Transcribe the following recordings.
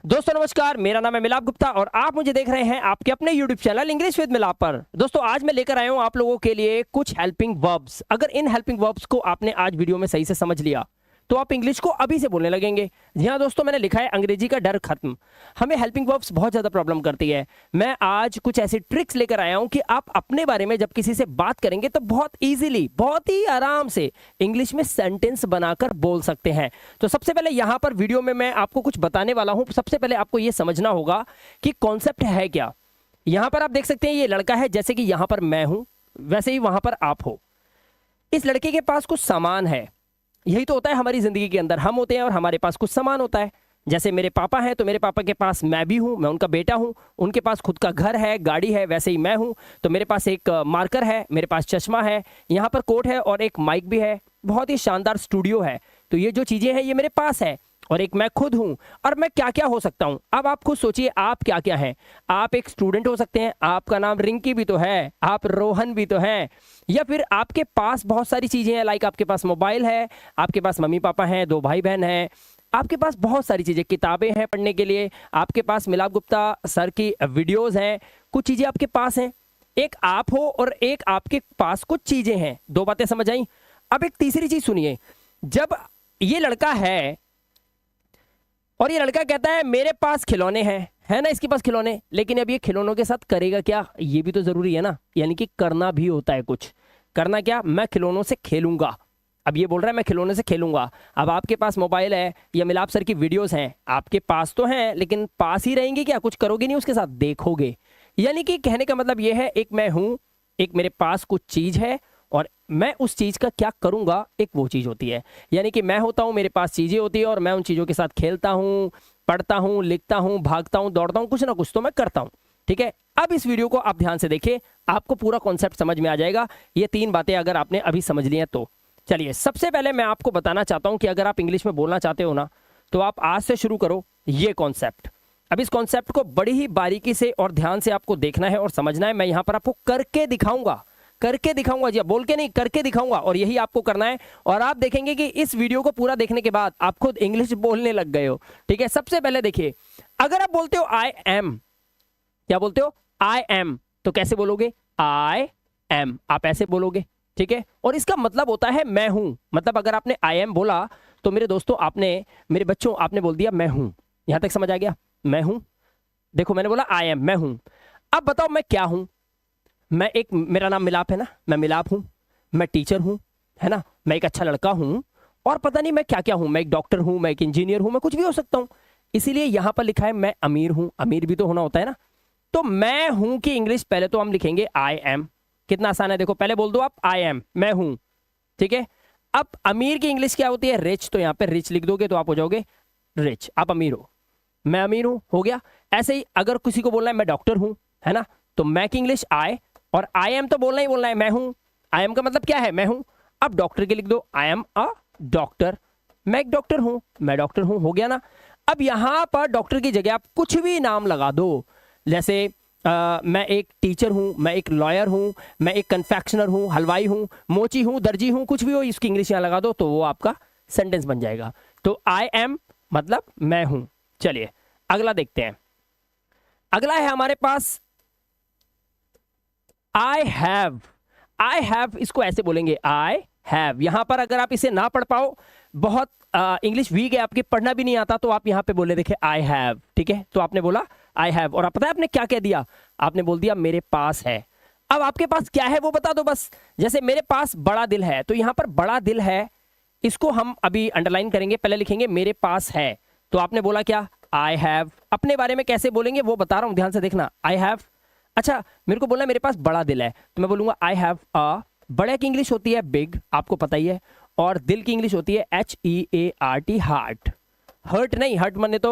दोस्तों नमस्कार, मेरा नाम है मिलाप गुप्ता और आप मुझे देख रहे हैं आपके अपने YouTube चैनल इंग्लिश विद मिलाप पर। दोस्तों आज मैं लेकर आया हूं आप लोगों के लिए कुछ हेल्पिंग वर्ब्स। अगर इन हेल्पिंग वर्ब्स को आपने आज वीडियो में सही से समझ लिया तो आप इंग्लिश को अभी से बोलने लगेंगे। जी हाँ दोस्तों, मैंने लिखा है अंग्रेजी का डर खत्म। हमें हेल्पिंग वर्ब्स बहुत ज्यादा प्रॉब्लम करती है। मैं आज कुछ ऐसी ट्रिक्स लेकर आया हूं कि आप अपने बारे में जब किसी से बात करेंगे तो बहुत इजीली, बहुत ही आराम से इंग्लिश में सेंटेंस बनाकर बोल सकते हैं। तो सबसे पहले यहां पर वीडियो में मैं आपको कुछ बताने वाला हूं। सबसे पहले आपको यह समझना होगा कि कॉन्सेप्ट है क्या। यहां पर आप देख सकते हैं ये लड़का है, जैसे कि यहां पर मैं हूं वैसे ही वहां पर आप हो। इस लड़के के पास कुछ सामान है। यही तो होता है हमारी जिंदगी के अंदर, हम होते हैं और हमारे पास कुछ सामान होता है। जैसे मेरे पापा हैं तो मेरे पापा के पास मैं भी हूं, मैं उनका बेटा हूं। उनके पास खुद का घर है, गाड़ी है, वैसे ही मैं हूं तो मेरे पास एक मार्कर है, मेरे पास चश्मा है, यहाँ पर कोट है और एक माइक भी है। बहुत ही शानदार स्टूडियो है। तो ये जो चीजें हैं ये मेरे पास है और एक मैं खुद हूं। और मैं क्या क्या हो सकता हूं, अब आप खुद सोचिए आप क्या क्या हैं। आप एक स्टूडेंट हो सकते हैं, आपका नाम रिंकी भी तो है, आप रोहन भी तो हैं, या फिर आपके पास बहुत सारी चीजें हैं। लाइक आपके पास मोबाइल है, आपके पास मम्मी पापा हैं, 2 भाई बहन हैं, आपके पास बहुत सारी चीजें, किताबें हैं पढ़ने के लिए, आपके पास मिलाप गुप्ता सर की वीडियोस हैं, कुछ चीजें आपके पास हैं। एक आप हो और एक आपके पास कुछ चीजें हैं। 2 बातें समझ आई। अब एक तीसरी चीज सुनिए। जब ये लड़का है और ये लड़का कहता है मेरे पास खिलौने हैं, है ना, इसके पास खिलौने, लेकिन अब ये खिलौनों के साथ करेगा क्या, ये भी तो जरूरी है ना। यानी कि करना भी होता है कुछ। करना क्या, मैं खिलौनों से खेलूंगा। अब ये बोल रहा है मैं खिलौने से खेलूंगा। अब आपके पास मोबाइल है या मिलाप सर की वीडियोस हैं, आपके पास तो हैं लेकिन पास ही रहेंगे क्या, कुछ करोगे नहीं उसके साथ, देखोगे। यानी कि कहने का मतलब ये है, एक मैं हूं, एक मेरे पास कुछ चीज है और मैं उस चीज का क्या करूंगा, एक वो चीज होती है। यानी कि मैं होता हूं, मेरे पास चीजें होती है और मैं उन चीजों के साथ खेलता हूं, पढ़ता हूं, लिखता हूं, भागता हूं, दौड़ता हूं, कुछ ना कुछ तो मैं करता हूं। ठीक है, अब इस वीडियो को आप ध्यान से देखिए, आपको पूरा कॉन्सेप्ट समझ में आ जाएगा। ये 3 बातें अगर आपने अभी समझ ली हैं तो चलिए सबसे पहले मैं आपको बताना चाहता हूं कि अगर आप इंग्लिश में बोलना चाहते हो ना तो आप आज से शुरू करो ये कॉन्सेप्ट। अब इस कॉन्सेप्ट को बड़ी ही बारीकी से और ध्यान से आपको देखना है और समझना है। मैं यहां पर आपको करके दिखाऊंगा, करके दिखाऊंगा जी, बोल के नहीं, करके दिखाऊंगा और यही आपको करना है। और आप देखेंगे कि इस वीडियो को पूरा देखने के बाद आप खुद इंग्लिश बोलने लग गए हो। ठीक है, सबसे पहले देखिए, अगर आप बोलते हो आई एम, क्या बोलते हो, आई एम, तो कैसे बोलोगे, आई एम, आप ऐसे बोलोगे। ठीक है, और इसका मतलब होता है मैं हूं। मतलब अगर आपने आई एम बोला तो मेरे दोस्तों, आपने, मेरे बच्चों, आपने बोल दिया मैं हूं। यहां तक समझ आ गया, मैं हूं। देखो मैंने बोला आई एम, मैं हूं। अब बताओ मैं क्या हूं। मैं एक, मेरा नाम मिलाप है ना, मैं मिलाप हूं, मैं टीचर हूं, है ना, मैं एक अच्छा लड़का हूं, और पता नहीं मैं क्या क्या हूं, मैं एक डॉक्टर हूं, मैं एक इंजीनियर हूं, मैं कुछ भी हो सकता हूं। इसीलिए यहां पर लिखा है मैं अमीर हूं, अमीर भी तो होना होता है ना। तो मैं हूं की इंग्लिश पहले तो हम लिखेंगे आई एम। कितना आसान है, देखो पहले बोल दो आप आई एम, मैं हूं। ठीक है, अब अमीर की इंग्लिश क्या होती है, रिच, तो यहां पे रिच लिख दोगे तो आप हो जाओगे रिच, आप अमीर हो। मैं अमीर हूं, हो गया। ऐसे ही अगर किसी को बोलना है मैं डॉक्टर हूं, है ना, तो मैं की इंग्लिश आई, और आई एम तो बोलना ही बोलना है, मैं हूं। आई एम का मतलब क्या है, मैं हूं। अब डॉक्टर के लिख दो, आई एम अ डॉक्टर, मैं एक डॉक्टर हूं, मैं डॉक्टर हूं, हो गया ना। अब यहां पर डॉक्टर की जगह आप कुछ भी नाम लगा दो। जैसे मैं एक टीचर हूं, मैं एक लॉयर हूं, मैं एक कन्फेक्शनर हूं, हलवाई हूं, मोची हूं, दर्जी हूं, कुछ भी हो, इसकी इंग्लिश यहां लगा दो तो वो आपका सेंटेंस बन जाएगा। तो आई एम मतलब मैं हूं। चलिए अगला देखते हैं। अगला है हमारे पास आई हैव। आई हैव, इसको ऐसे बोलेंगे आई हैव। यहां पर अगर आप इसे ना पढ़ पाओ, बहुत इंग्लिश वीक है आपकी, पढ़ना भी नहीं आता, तो आप यहां पे बोले देखिए आई हैव। ठीक है, तो आपने बोला आई हैव, और आप पता है आपने क्या कह दिया, आपने बोल दिया मेरे पास है। अब आपके पास क्या है वो बता दो बस। जैसे मेरे पास बड़ा दिल है, तो यहां पर बड़ा दिल है, इसको हम अभी अंडरलाइन करेंगे, पहले लिखेंगे मेरे पास है। तो आपने बोला क्या, आई हैव। अपने बारे में कैसे बोलेंगे वो बता रहा हूं, ध्यान से देखना। आई हैव, अच्छा मेरे को बोलना है मेरे पास बड़ा दिल है, तो मैं बोलूंगा आई हैव अ। बड़े की इंग्लिश होती है बिग, आपको पता ही है, और दिल की इंग्लिश होती है HEART, हार्ट। हर्ट नहीं, हर्ट माने तो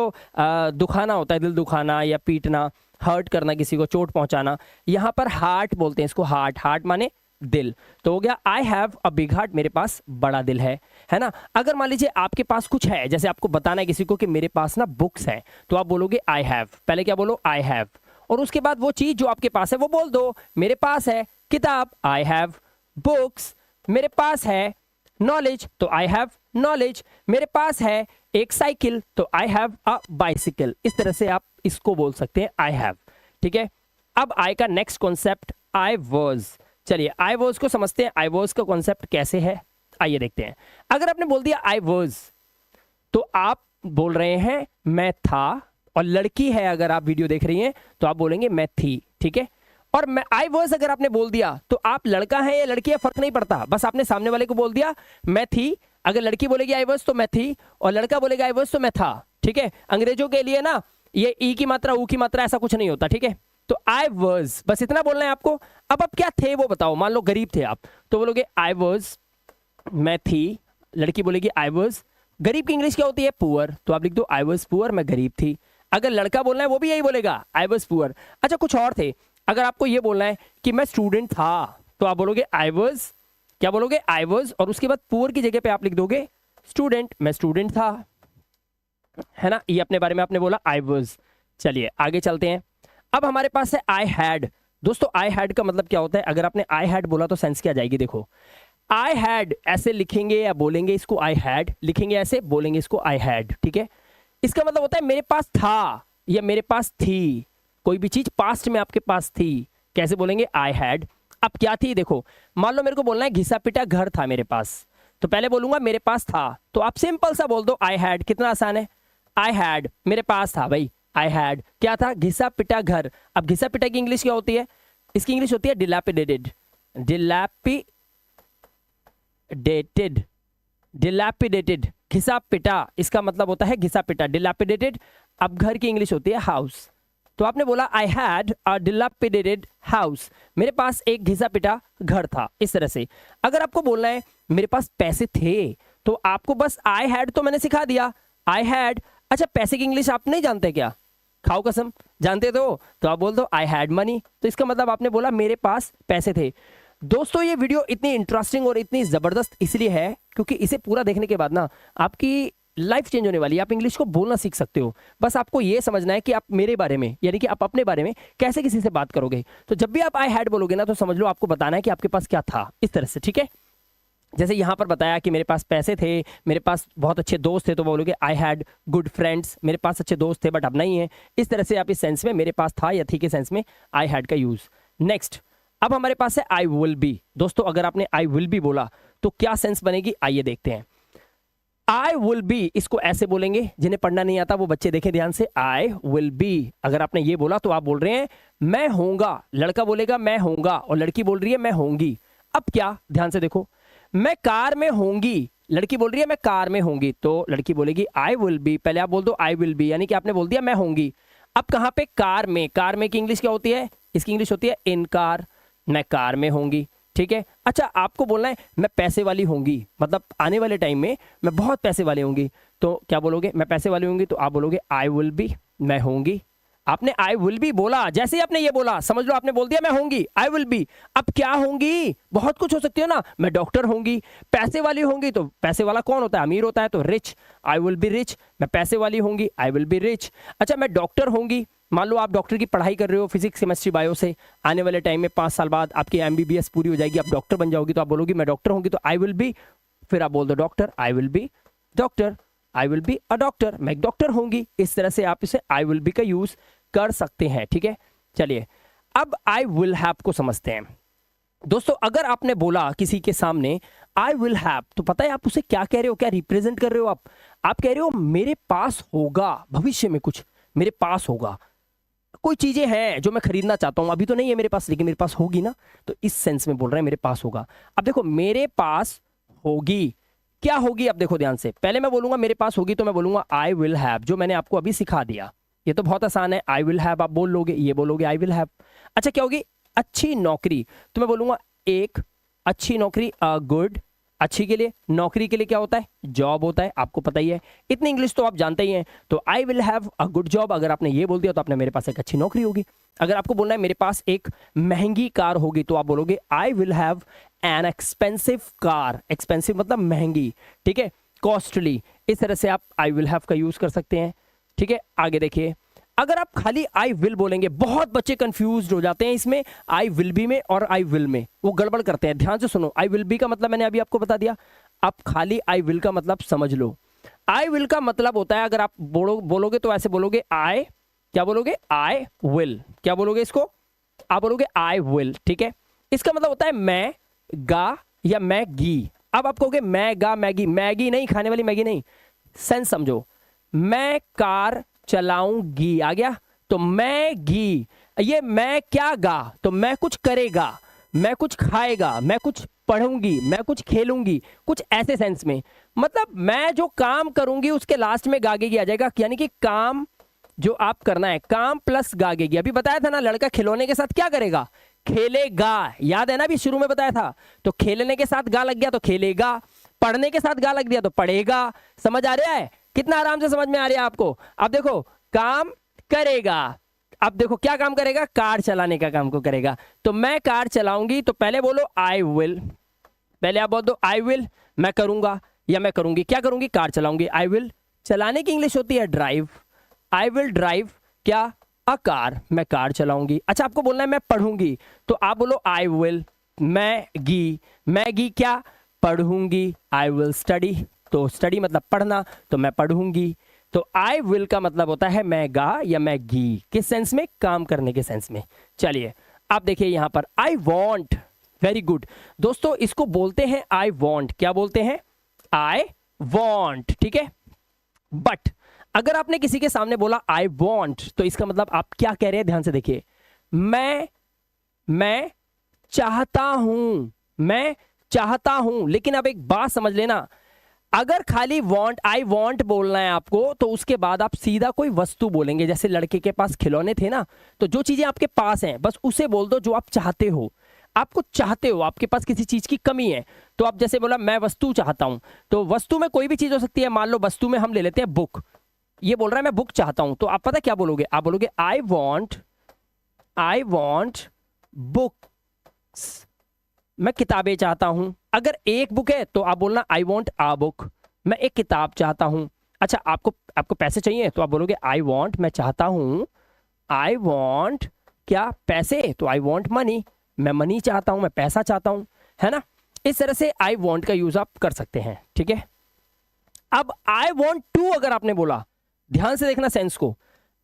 दुखाना होता है, दिल दुखाना या पीटना, हर्ट करना, किसी को चोट पहुंचाना। यहां पर हार्ट बोलते हैं इसको, हार्ट, हार्ट माने दिल। तो हो गया I have a big heart, मेरे पास बड़ा दिल है ना। अगर मान लीजिए आपके पास कुछ है, जैसे आपको बताना है किसी को कि मेरे पास ना बुक्स है, तो आप बोलोगे आई हैव। पहले क्या बोलो, आई हैव, और उसके बाद वो चीज जो आपके पास है वो बोल दो। मेरे पास है किताब, आई हैव बुक्स, मेरे पास है नॉलेज, तो आई हैव नॉलेज। मेरे पास है एक साइकिल, तो आई हैव अ बाइसिकल। इस तरह से आप इसको बोल सकते हैं आई हैव, ठीक है। अब आई का नेक्स्ट कॉन्सेप्ट आई वॉज। चलिए आई वॉज को समझते हैं, आई वॉज का कॉन्सेप्ट कैसे है, आइए देखते हैं। अगर आपने बोल दिया आई वॉज, तो आप बोल रहे हैं मैं था, और लड़की है अगर आप वीडियो देख रही हैं तो आप बोलेंगे मैं थी, ठीक है। और मैं आई वॉज अगर आपने बोल दिया तो आप लड़का है या लड़की है फर्क नहीं पड़ता, बस आपने सामने वाले को बोल दिया मैं थी। अगर लड़की बोलेगी आई वॉज तो मैं थी, और लड़का बोलेगा आई वॉज तो मैं था, ठीक है। अंग्रेजों के लिए ना ये ई की मात्रा ऊ की मात्रा ऐसा कुछ नहीं होता, ठीक है। तो आई वॉज बस इतना बोलना है आपको। अब आप क्या थे वो बताओ। मान लो गरीब थे आप, तो बोलोगे आई वॉज मैं थी, लड़की बोलेगी आई वॉज। गरीब की इंग्लिश क्या होती है, पुअर, तो आप लिख दो आई वॉज पुअर, मैं गरीब थी। अगर लड़का बोलना है वो भी यही बोलेगा आई वॉज पुअर। अच्छा कुछ और थे, अगर आपको ये बोलना है कि मैं स्टूडेंट था, तो आप बोलोगे आई वॉज, क्या बोलोगे आई वॉज, और उसके बाद पुअर की जगह पे आप लिख दोगे स्टूडेंट, मैं स्टूडेंट था, है ना। ये अपने बारे में आपने बोला आई वॉज। चलिए आगे चलते हैं। अब हमारे पास है आई हैड। दोस्तों आई हैड का मतलब क्या होता है, अगर आपने आई हैड बोला तो सेंस क्या जाएगी, देखो आई हैड ऐसे लिखेंगे या बोलेंगे इसको आई हैड, लिखेंगे ऐसे बोलेंगे इसको आई हैड, ठीक है। इसका मतलब होता है मेरे पास था या मेरे पास थी, कोई भी चीज पास्ट में आपके पास थी, कैसे बोलेंगे आई हैड। अब क्या थी, देखो मान लो मेरे को बोलना है घिसा पिटा घर था मेरे पास, तो पहले बोलूंगा मेरे पास था, तो आप सिंपल सा बोल दो आई हैड, कितना आसान है। आई हैड मेरे पास था भाई, आई हैड क्या था, घिसा पिटा घर। अब घिसा पिटा की इंग्लिश क्या होती है, इसकी इंग्लिश होती है डिलैपिडेटेड, डिलैपिडेटेड, डिलैपिडेटेड, घिसा पिटा, इसका मतलब होता है घिसा पिटा, डिलैपिडेटेड। अब घर की इंग्लिश होती है हाउस, तो आपने बोला I had a dilapidated house, मेरे पास एक घिसा पिटा घर था, इस तरह से। अगर आपको बोलना है मेरे पास पैसे थे, तो आपको बस आई हैड तो मैंने सिखा दिया, आई हैड। अच्छा पैसे की इंग्लिश आप नहीं जानते क्या, खाओ कसम, जानते तो आप बोल दो आई हैड मनी, तो इसका मतलब आपने बोला मेरे पास पैसे थे। दोस्तों ये वीडियो इतनी इंटरेस्टिंग और इतनी जबरदस्त इसलिए है क्योंकि इसे पूरा देखने के बाद ना आपकी लाइफ चेंज होने वाली है, आप इंग्लिश को बोलना सीख सकते हो। बस आपको ये समझना है कि आप मेरे बारे में यानी कि आप अपने बारे में कैसे किसी से बात करोगे। तो जब भी आप आई हैड बोलोगे ना तो समझ लो आपको बताना है कि आपके पास क्या था, इस तरह से, ठीक है। जैसे यहां पर बताया कि मेरे पास पैसे थे, मेरे पास बहुत अच्छे दोस्त थे, तो बोलोगे आई हैड गुड फ्रेंड्स, मेरे पास अच्छे दोस्त थे बट अब नहीं है। इस तरह से आप इस सेंस में मेरे पास था या थी के सेंस में आई हैड का यूज। नेक्स्ट अब हमारे पास है आई विल बी। दोस्तों अगर आपने आई विल बी बोला तो क्या सेंस बनेगी, आइए देखते हैं। आई विल बी इसको ऐसे बोलेंगे, जिन्हें पढ़ना नहीं आता वो बच्चे देखें ध्यान से। आई विल बी अगर आपने ये बोला तो आप बोल रहे हैं मैं होऊंगा, लड़का बोलेगा मैं होऊंगा और लड़की बोल रही है मैं होंगी। अब क्या, ध्यान से देखो, मैं कार में होंगी, लड़की बोल रही है मैं कार में होंगी, तो लड़की बोलेगी आई विल बी, पहले आप बोल दो आई विल बी, यानी कि आपने बोल दिया मैं होंगी। अब कहां पे, कार में, कार में की इंग्लिश क्या होती है, इसकी इंग्लिश होती है इन कार, मैं कार में होंगी, ठीक है। अच्छा आपको बोलना है मैं पैसे वाली होंगी, मतलब आने वाले टाइम में मैं बहुत पैसे वाली होंगी, तो क्या बोलोगे, मैं पैसे वाली होंगी, तो आप बोलोगे आई विल बी, मैं होंगी। आपने आई विल बी बोला, जैसे ही आपने ये बोला समझ लो आपने बोल दिया मैं होंगी, आई विल बी। अब क्या होंगी, बहुत कुछ हो सकती है ना, मैं डॉक्टर होंगी, पैसे वाली होंगी, तो पैसे वाला कौन होता है, अमीर होता है, तो rich, I will be rich, मैं पैसे वाली होंगी, आई विल बी रिच। अच्छा मैं डॉक्टर होंगी, मान लो आप डॉक्टर की पढ़ाई कर रहे हो फिजिक्स केमिस्ट्री बायो से, आने वाले टाइम में 5 साल बाद आपकी MBBS पूरी हो जाएगी, आप डॉक्टर बन जाओगी, तो आप बोलोगी मैं डॉक्टर होंगी, तो आई विल बी, फिर आप बोल दो doctor, I will be doctor, I will be a doctor, मैं एक डॉक्टर होंगी। इस तरह से आप इसे आई विल बी का यूज कर सकते हैं, ठीक है। चलिए अब आई विल हैव को समझते हैं। दोस्तों अगर आपने बोला किसी के सामने आई विल हैव, तो पता है आप उसे क्या कह रहे हो, क्या रिप्रेजेंट कर रहे हो आप कह रहे हो मेरे पास होगा, भविष्य में कुछ मेरे पास होगा, कोई चीजें हैं जो मैं खरीदना चाहता हूं, अभी तो नहीं है मेरे पास लेकिन मेरे पास होगी ना, तो इस सेंस में बोल रहे हैं मेरे पास होगा। अब देखो मेरे पास होगी, क्या होगी, अब देखो ध्यान से, पहले मैं बोलूंगा मेरे पास होगी तो मैं बोलूंगा आई विल हैव, जो मैंने आपको अभी सिखा दिया, ये तो बहुत आसान है, आई विल हैव आप बोल लोगे, ये बोलोगे आई विल हैव। अच्छा क्या होगी, अच्छी नौकरी, तो मैं बोलूंगा एक अच्छी नौकरी, गुड, अच्छी के लिए, नौकरी के लिए क्या होता है, जॉब होता है, आपको पता ही है, इतनी इंग्लिश तो आप जानते ही हैं। तो I will have a good job, अगर आपने ये बोल दिया तो आपने मेरे पास एक अच्छी नौकरी होगी। अगर आपको बोलना है मेरे पास एक महंगी कार होगी, तो आप बोलोगे I will have an expensive car, expensive मतलब महंगी, ठीक है, कॉस्टली। इस तरह से आप आई विल हैव का यूज कर सकते हैं, ठीक है। आगे देखिए, अगर आप खाली आई विल बोलेंगे, बहुत बच्चे कंफ्यूज्ड हो जाते हैं इसमें, आई विल बी में और आई विल में, वो गड़बड़ करते हैं, ध्यान से सुनो। आई विल बी का मतलब मैंने अभी आपको बता दिया, अब खाली आई विल का मतलब समझ लो। आई विल का मतलब होता है, अगर आप बोलोगे तो ऐसे बोलोगे आई, क्या बोलोगे, आई विल, क्या बोलोगे इसको, आप बोलोगे आई विल, ठीक है। इसका मतलब होता है मैं गा या मैगी। अब आप कहोगे मैं गा मैगी, मैगी नहीं, खाने वाली मैगी नहीं, सेंस समझो। मैं कार चलाऊंगी, आ गया, तो मैगी, ये मैं क्या गा, तो मैं कुछ करेगा, मैं कुछ खाएगा, मैं कुछ पढ़ूंगी, मैं कुछ खेलूंगी, कुछ ऐसे सेंस में। मतलब मैं जो काम करूंगी उसके लास्ट में गागेगी आ जाएगा, यानी कि काम जो आप करना है, काम प्लस गागेगी। अभी बताया था ना, लड़का खिलौने के साथ क्या करेगा, खेलेगा, याद है ना, अभी शुरू में बताया था। तो खेलने के साथ गा लग गया तो खेलेगा, पढ़ने के साथ गा लग गया तो पढ़ेगा। समझ आ रहा है, कितना आराम से समझ में आ रहा है आपको। अब देखो काम करेगा, अब देखो क्या काम करेगा, कार चलाने का काम को करेगा। तो मैं कार चलाऊंगी, तो पहले बोलो आई विल, पहले आप बोल दो आई विल, मैं करूंगा या मैं करूंगी, क्या करूंगी, कार चलाऊंगी। आई विल चलाने की इंग्लिश होती है ड्राइव, आई विल ड्राइव क्या, अ कार, मैं कार चलाऊंगी। अच्छा आपको बोलना है मैं पढ़ूंगी, तो आप बोलो आई विल मैगी, मैगी क्या, पढ़ूंगी, आई विल स्टडी, तो स्टडी मतलब पढ़ना, तो मैं पढ़ूंगी। तो आई विल का मतलब होता है मैं गा या मैं गी, किस सेंस में, काम करने के सेंस में। चलिए आप देखिए यहां पर आई वॉन्ट, वेरी गुड दोस्तों, इसको बोलते हैं आई वॉन्ट, क्या बोलते हैं, आई वॉन्ट, ठीक है। बट अगर आपने किसी के सामने बोला आई वॉन्ट, तो इसका मतलब आप क्या कह रहे हैं, ध्यान से देखिए, मैं चाहता हूं, मैं चाहता हूं। लेकिन अब एक बात समझ लेना, अगर खाली वांट, आई वांट बोलना है आपको, तो उसके बाद आप सीधा कोई वस्तु बोलेंगे। जैसे लड़के के पास खिलौने थे ना, तो जो चीजें आपके पास हैं बस उसे बोल दो जो आप चाहते हो। आप कुछ चाहते हो, आपके पास किसी चीज की कमी है, तो आप जैसे बोला मैं वस्तु चाहता हूं, तो वस्तु में कोई भी चीज हो सकती है। मान लो वस्तु में हम ले लेते हैं बुक, ये बोल रहा है मैं बुक चाहता हूं, तो आप पता क्या बोलोगे, आप बोलोगे आई वॉन्ट बुक्स, मैं किताबें चाहता हूं। अगर एक बुक है तो आप बोलना आई वॉन्ट आ बुक, मैं एक किताब चाहता हूं। अच्छा आपको पैसे चाहिए, तो आप बोलोगे आई वॉन्ट, मैं चाहता हूं, आई वॉन्ट क्या, पैसे, तो आई वॉन्ट मनी, मैं मनी चाहता हूं, मैं पैसा चाहता हूं, है ना। इस तरह से आई वॉन्ट का यूज आप कर सकते हैं, ठीक है। अब आई वॉन्ट टू अगर आपने बोला, ध्यान से देखना सेंस को,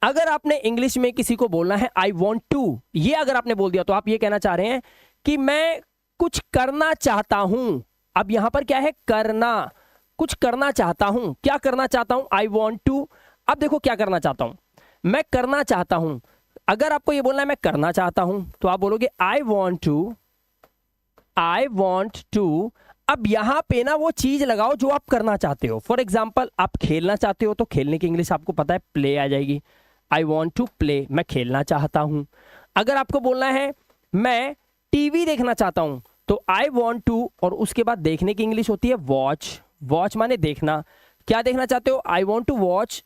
अगर आपने इंग्लिश में किसी को बोलना है आई वॉन्ट टू, ये अगर आपने बोल दिया तो आप ये कहना चाह रहे हैं कि मैं कुछ करना चाहता हूं। अब यहां पर क्या है, करना, कुछ करना चाहता हूं, क्या करना चाहता हूं, आई वॉन्ट टू। अब देखो क्या करना चाहता हूं, मैं करना चाहता हूं। अगर आपको ये बोलना है मैं करना चाहता हूं, तो आप बोलोगे आई वॉन्ट टू। अब यहां पे ना वो चीज लगाओ जो आप करना चाहते हो। फॉर एग्जाम्पल आप खेलना चाहते हो, तो खेलने की इंग्लिश आपको पता है प्ले आ जाएगी, आई वॉन्ट टू प्ले, मैं खेलना चाहता हूं। अगर आपको बोलना है मैं टीवी देखना चाहता हूं, तो आई वॉन्ट टू, और उसके बाद देखने की इंग्लिश होती है वॉच, वॉच माने देखना, क्या देखना चाहते हो, I want to watch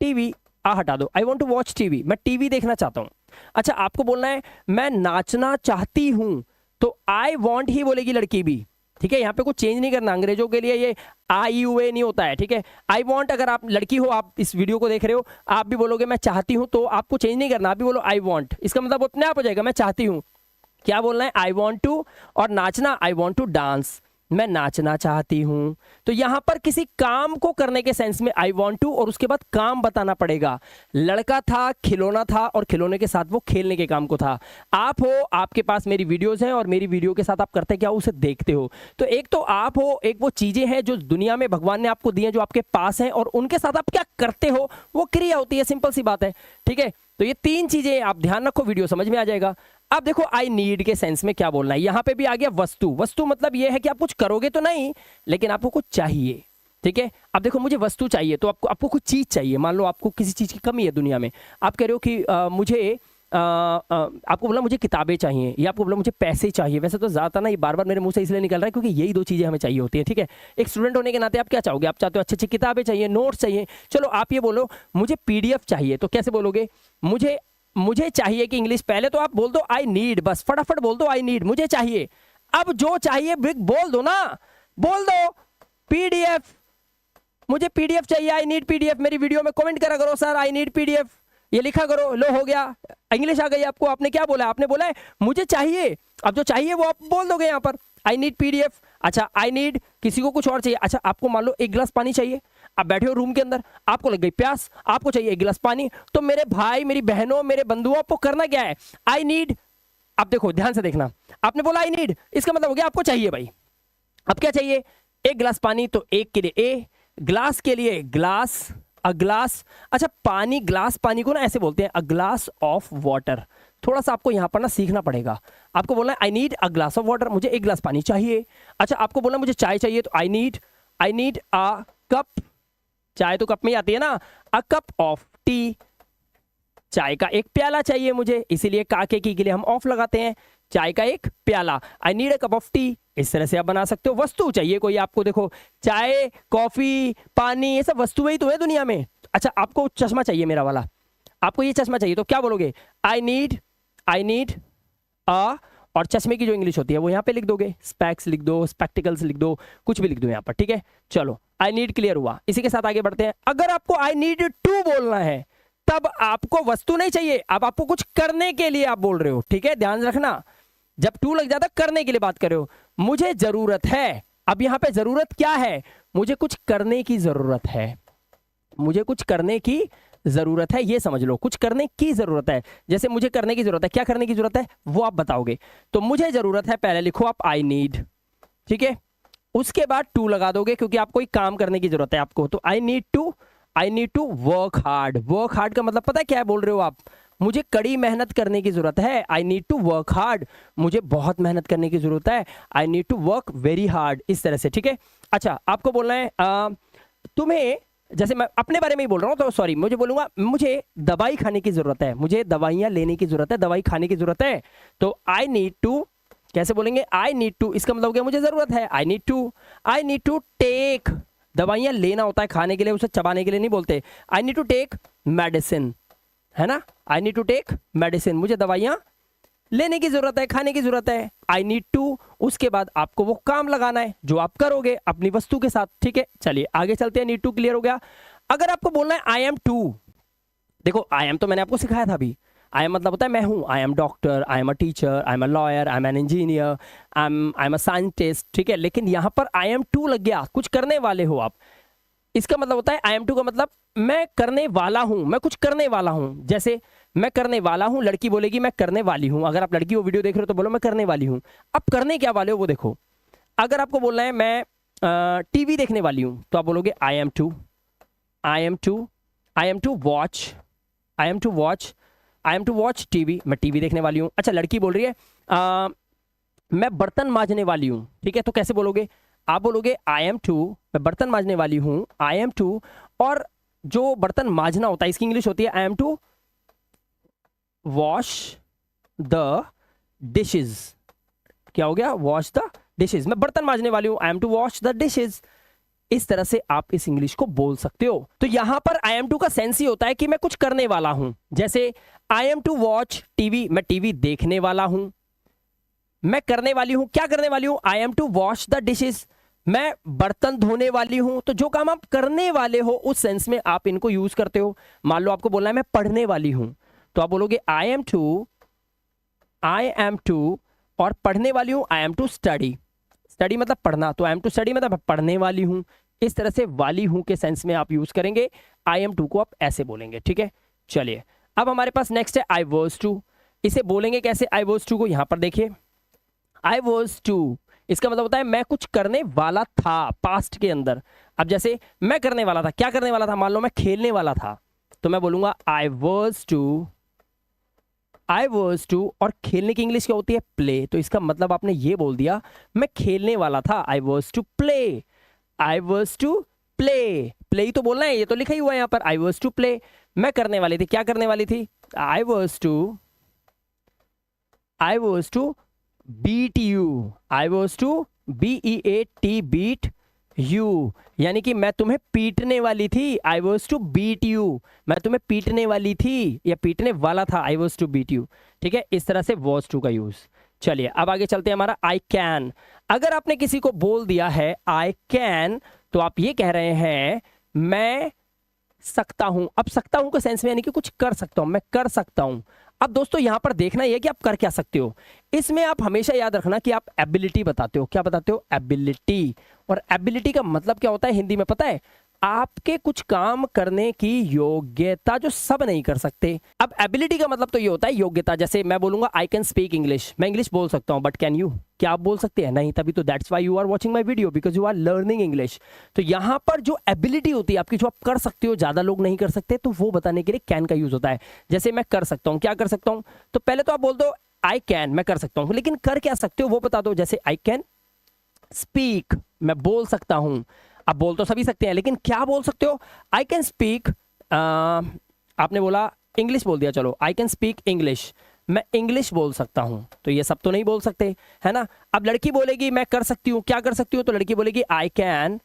TV, हटा दो, I want to watch TV, मैं टीवी देखना चाहता हूं। अच्छा आपको बोलना है मैं नाचना चाहती हूं, तो आई वॉन्ट ही बोलेगी लड़की भी, ठीक है। यहाँ पे कुछ चेंज नहीं करना, अंग्रेजों के लिए ये आई यू ए नहीं होता है, ठीक है। आई वॉन्ट, अगर आप लड़की हो, आप इस वीडियो को देख रहे हो, आप भी बोलोगे मैं चाहती हूं, तो आपको चेंज नहीं करना, आप भी बोलो आई वॉन्ट, इसका मतलब अपने आप हो जाएगा मैं चाहती हूं। क्या बोलना है, आई वॉन्ट टू, और नाचना आई वॉन्ट टू डांस, मैं नाचना चाहती हूं। तो यहां पर किसी काम को करने के सेंस में आई वॉन्ट टू, और उसके बाद काम बताना पड़ेगा। लड़का था, खिलौना था, और खिलौने के साथ वो खेलने के काम को था। आप हो, आपके पास मेरी वीडियोस हैं, और मेरी वीडियो के साथ आप करते क्या, उसे देखते हो। तो एक तो आप हो, एक वो चीजें हैं जो दुनिया में भगवान ने आपको दी हैं, जो आपके पास हैं, और उनके साथ आप क्या करते हो, वो क्रिया होती है। सिंपल सी बात है, ठीक है। तो ये तीन चीजें आप ध्यान रखो, वीडियो समझ में आ जाएगा। अब देखो आई नीड के सेंस में क्या बोलना है, यहां पे भी आ गया वस्तु। वस्तु मतलब ये है कि आप कुछ करोगे तो नहीं, लेकिन आपको कुछ चाहिए, ठीक है। अब देखो मुझे वस्तु चाहिए, तो आपको कुछ चीज चाहिए। मान लो आपको किसी चीज की कमी है दुनिया में, आप कह रहे हो कि आपको बोला मुझे किताबें चाहिए, या आपको बोला मुझे पैसे चाहिए। वैसे तो ज्यादा ना ये बार बार मेरे मुंह से इसलिए निकल रहा है क्योंकि यही दो चीजें हमें चाहिए होती हैं, ठीक है। एक स्टूडेंट होने के नाते आप क्या चाहोगे, आप चाहते हो अच्छी अच्छी किताबें चाहिए, नोट्स चाहिए। चलो आप ये बोलो मुझे पीडीएफ चाहिए, तो कैसे बोलोगे, मुझे चाहिए की इंग्लिश, पहले तो आप बोल दो आई नीड, बस फटाफट बोल दो आई नीड, मुझे चाहिए। अब जो चाहिए बोल दो ना, बोल दो पीडीएफ, मुझे पीडीएफ चाहिए, आई नीड पीडीएफ। मेरी वीडियो में कमेंट करा करो सर आई नीड पीडीएफ, ये लिखा करो, लो हो गया, इंग्लिश आ गई आपको। आपने क्या बोला, आपने बोला है मुझे चाहिए। अब जो चाहिए वो आप बोल दोगे यहाँ पर। I need PDF. अच्छा आई नीड, किसी को कुछ और चाहिए। अच्छा आपको मान लो एक गिलास पानी चाहिए, आप बैठे हो रूम के अंदर, आपको लग गई प्यास, आपको चाहिए एक गिलास पानी। तो मेरे भाई, मेरी बहनों, मेरे बंधुओं, आपको करना क्या है, आई नीड। आप देखो ध्यान से देखना, आपने बोला आई नीड, इसका मतलब हो गया आपको चाहिए भाई। अब क्या चाहिए, एक गिलास पानी, तो एक के लिए ए, ग्लास के लिए ग्लास, अ ग्लास। अच्छा पानी, ग्लास पानी को ना ऐसे बोलते हैं, अ ग्लास ऑफ वाटर। थोड़ा सा आपको यहां पर ना सीखना पड़ेगा। आपको बोलना है I need a glass of water, मुझे एक गिलास पानी चाहिए। अच्छा आपको बोलना मुझे चाय चाहिए, तो आई नीड अ कप, चाय तो कप में ही आती है ना, अ कप ऑफ टी, चाय का एक प्याला चाहिए मुझे, इसीलिए काके की के लिए हम ऑफ लगाते हैं, चाय का एक प्याला, I need a cup of T. इस तरह से आप बना सकते हो। वस्तु चाहिए कोई आपको, देखो चाय, कॉफी, पानी, ये सब वस्तुएं ही तो है दुनिया में। अच्छा आपको चश्मा चाहिए मेरा वाला, आपको ये चश्मा चाहिए, तो क्या बोलोगे, आई नीड अ, और चश्मे की जो इंग्लिश होती है वो यहाँ पे लिख दोगे, स्पेक्स लिख दो, स्पेक्टिकल्स लिख दो, कुछ भी लिख दो यहाँ पर, ठीक है। चलो आई नीड क्लियर हुआ। इसी के साथ आगे बढ़ते हैं। अगर आपको आई नीड टू बोलना है, तब आपको वस्तु नहीं चाहिए, अब आपको कुछ करने के लिए आप बोल रहे हो, ठीक है, ध्यान रखना। जब टू लग जाता करने के लिए बात कर रहे हो, मुझे जरूरत है। अब यहां पे जरूरत क्या है, मुझे कुछ करने की जरूरत है, मुझे कुछ करने की जरूरत है, ये समझ लो, कुछ करने की जरूरत है। जैसे मुझे करने की जरूरत है, क्या करने की जरूरत है वो आप बताओगे। तो मुझे जरूरत है, पहले लिखो आप आई नीड, ठीक है, उसके बाद टू लगा दोगे क्योंकि आपको कोई काम करने की जरूरत है आपको। तो I need to work hard. Work hard का मतलब पता है क्या है, बोल रहे हो आप, मुझे कड़ी मेहनत करने की जरूरत है, I need to work hard, मुझे बहुत मेहनत करने की जरूरत है, I need to work very hard, इस तरह से, ठीक है। अच्छा आपको बोलना है तुम्हें, जैसे मैं अपने बारे में ही बोल रहा हूं तो सॉरी, मुझे बोलूंगा मुझे दवाई खाने की जरूरत है, मुझे दवाइयां लेने की जरूरत है, दवाई खाने की जरूरत है। तो आई नीड टू, कैसे बोलेंगे, आई नीड टू, इसका मतलब क्या, मुझे जरूरत है, आई नीड टू टेक, दवाइयां लेना होता है खाने के लिए, उसे चबाने के लिए नहीं बोलते। I need to take medicine, है ना, I need to take medicine, मुझे दवाइयां लेने की जरूरत है, खाने की जरूरत है, आई नीड टू। उसके बाद आपको वो काम लगाना है जो आप करोगे अपनी वस्तु के साथ, ठीक है। चलिए आगे चलते हैं, नीड टू क्लियर हो गया। अगर आपको बोलना है आई एम टू, देखो आई एम तो मैंने आपको सिखाया था अभी, आई एम मतलब होता है मैं हूं, I M doctor, I am a teacher, I am a lawyer, I am an engineer, I am a scientist, ठीक है। लेकिन यहां पर आई एम टू लग गया, कुछ करने वाले हो आप, इसका मतलब होता है आई एम टू का मतलब मैं करने वाला हूं, मैं कुछ करने वाला हूं। जैसे मैं करने वाला हूं, लड़की बोलेगी मैं करने वाली हूं, अगर आप लड़की वो वीडियो देख रहे हो तो बोलो मैं करने वाली हूं। अब करने क्या वाले हो वो देखो। अगर आपको बोलना है मैं टीवी देखने वाली हूं, तो आप बोलोगे I am to watch, I am to watch TV, मैं टीवी देखने वाली हूं। अच्छा लड़की बोल रही है मैं बर्तन मांजने वाली हूं, ठीक है, तो कैसे बोलोगे, आप बोलोगे आई एम टू, मैं बर्तन मांजने वाली हूं, आई एम टू, और जो बर्तन मांजना होता है इसकी इंग्लिश होती है I am to wash the dishes. क्या हो गया, वॉश द डिशेज, मैं बर्तन मांजने वाली हूं, I am to wash the dishes. इस तरह से आप इस इंग्लिश को बोल सकते हो। तो यहां पर आई एम टू का सेंस ही होता है कि मैं कुछ करने वाला हूं। जैसे I am to watch TV, मैं टीवी देखने वाला हूं, मैं करने वाली हूं, क्या करने वाली हूं, I am to wash the dishes, मैं बर्तन धोने वाली हूं। तो जो काम आप करने वाले हो उस सेंस में आप इनको यूज करते हो। मान लो आपको बोलना है मैं पढ़ने वाली हूं, तो आप बोलोगे आई एम टू, और पढ़ने वाली हूं I am to study, study मतलब पढ़ना, तो आई एम टू स्टडी मतलब पढ़ने वाली हूं। इस तरह से वाली हूं के सेंस में आप यूज करेंगे, आई एम टू को आप ऐसे बोलेंगे, ठीक है। चलिए अब हमारे पास नेक्स्ट है आई वाज टू। इसे बोलेंगे कैसे, आई वाज टू को यहां पर देखिए, आई वाज टू, इसका मतलब होता है मैं कुछ करने वाला था पास्ट के अंदर। अब जैसे मैं करने वाला था, क्या करने वाला था, मान लो मैं खेलने वाला था, तो मैं बोलूंगा आई वाज टू, और खेलने की इंग्लिश क्या होती है, प्ले। तो इसका मतलब आपने ये बोल दिया मैं खेलने वाला था, I was to play, play ही तो बोलना है, ये तो लिखा ही हुआ है यहाँ पर, आई वाज टू प्ले। मैं करने वाली थी, क्या करने वाली थी, I was to beat you, I was to BEAT beat you, यानी कि मैं तुम्हें पीटने वाली थी, I was to beat you, मैं तुम्हें पीटने वाली थी या पीटने वाला था, I was to beat you, ठीक है। इस तरह से वॉज टू का यूज। चलिए अब आगे चलते हैं, हमारा आई कैन। अगर आपने किसी को बोल दिया है आई कैन, तो आप ये कह रहे हैं मैं सकता हूं। अब सकता हूं का सेंस में यानी कि कुछ कर सकता हूं, मैं कर सकता हूं। अब दोस्तों यहां पर देखना यह कि आप कर क्या सकते हो। इसमें आप हमेशा याद रखना कि आप एबिलिटी बताते हो। क्या बताते हो? एबिलिटी। और एबिलिटी का मतलब क्या होता है हिंदी में पता है? आपके कुछ काम करने की योग्यता, जो सब नहीं कर सकते। अब एबिलिटी का मतलब तो ये होता है योग्यता। जैसे मैं बोलूंगा आई कैन स्पीक इंग्लिश, मैं इंग्लिश बोल सकता हूं, बट कैन यू? क्या आप बोल सकते हैं? नहीं। तभी तो that's why you are watching my video, because you are learning English. तो यहां पर जो एबिलिटी होती है आपकी, जो आप कर सकते हो, ज्यादा लोग नहीं कर सकते, तो वो बताने के लिए कैन का यूज होता है। जैसे मैं कर सकता हूं, क्या कर सकता हूं? तो पहले तो आप बोल दो आई कैन, मैं कर सकता हूं, लेकिन कर क्या सकते हो वो बता दो। जैसे आई कैन स्पीक, मैं बोल सकता हूं। अब बोल तो सभी सकते हैं, लेकिन क्या बोल सकते हो? आई कैन स्पीक, आपने बोला इंग्लिश बोल दिया, चलो आई कैन स्पीक इंग्लिश, मैं इंग्लिश बोल सकता हूं। तो ये सब तो नहीं बोल सकते, है ना। अब लड़की बोलेगी मैं कर सकती हूं, क्या कर सकती हूं? तो लड़की बोलेगी I can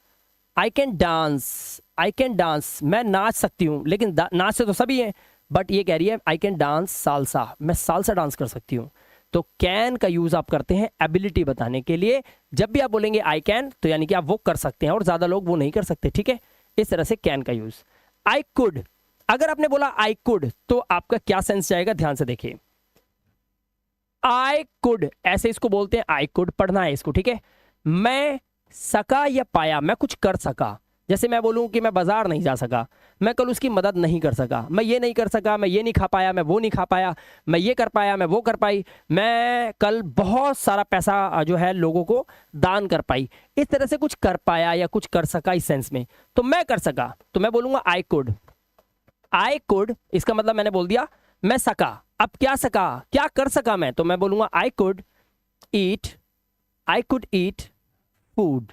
dance, I can dance, मैं नाच सकती हूं। लेकिन नाच से तो सभी हैं, बट ये कह रही है आई कैन डांस सालसा, मैं सालसा डांस कर सकती हूं। तो कैन का यूज आप करते हैं एबिलिटी बताने के लिए। जब भी आप बोलेंगे आई कैन, तो यानी कि आप वो कर सकते हैं, और ज्यादा लोग वो नहीं कर सकते, ठीक है। इस तरह से कैन का यूज। आई कुड, अगर आपने बोला आई कुड, तो आपका क्या सेंस जाएगा? ध्यान से देखिए। आई कुड, ऐसे इसको बोलते हैं आई कुड, पढ़ना है इसको, ठीक है। मैं सका या पाया, मैं कुछ कर सका। जैसे मैं बोलूं कि मैं बाजार नहीं जा सका, मैं कल उसकी मदद नहीं कर सका, मैं ये नहीं कर सका, मैं ये नहीं खा पाया, मैं वो नहीं खा पाया, मैं ये कर पाया, मैं वो कर पाई, मैं कल बहुत सारा पैसा जो है लोगों को दान कर पाई। इस तरह से कुछ कर पाया या कुछ कर सका इस सेंस में। तो मैं कर सका, तो मैं बोलूंगा आई कुड। आई कुड, इसका मतलब मैंने बोल दिया मैं सका। अब क्या सका, क्या कर सका मैं? तो मैं बोलूंगा I could eat, I could eat food,